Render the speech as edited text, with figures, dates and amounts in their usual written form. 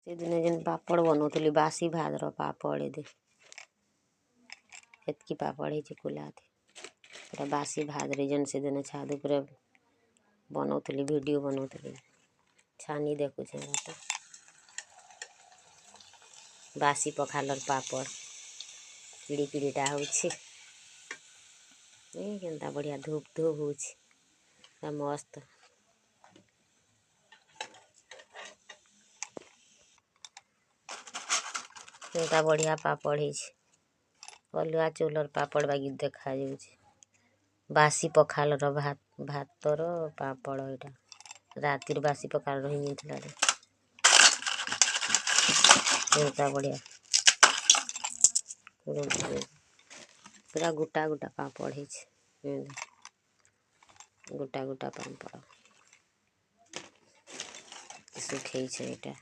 से दिन जेन पापड़ बनौली बासी भात पापड़ दे एतकी पापड़ है कुला पूरा बासी भात रे जेन से दिन छाद पूरा बनौली वीडियो बनौली छानी देखु तो बासी पखालर पापड़ पीड़ी पीड़ीटा होता बढ़िया धूप धूप हो मस्त एटा बढ़िया पापड़ है अलुआ चौलर पापड़ बागी देखा बासी पखालर भात भातर पापड़ एटा रातिर बासी पखाल रही बढ़िया पूरा गोटा गोटा पापड़ है गोटा गोटा पापड़ सुखे एटा।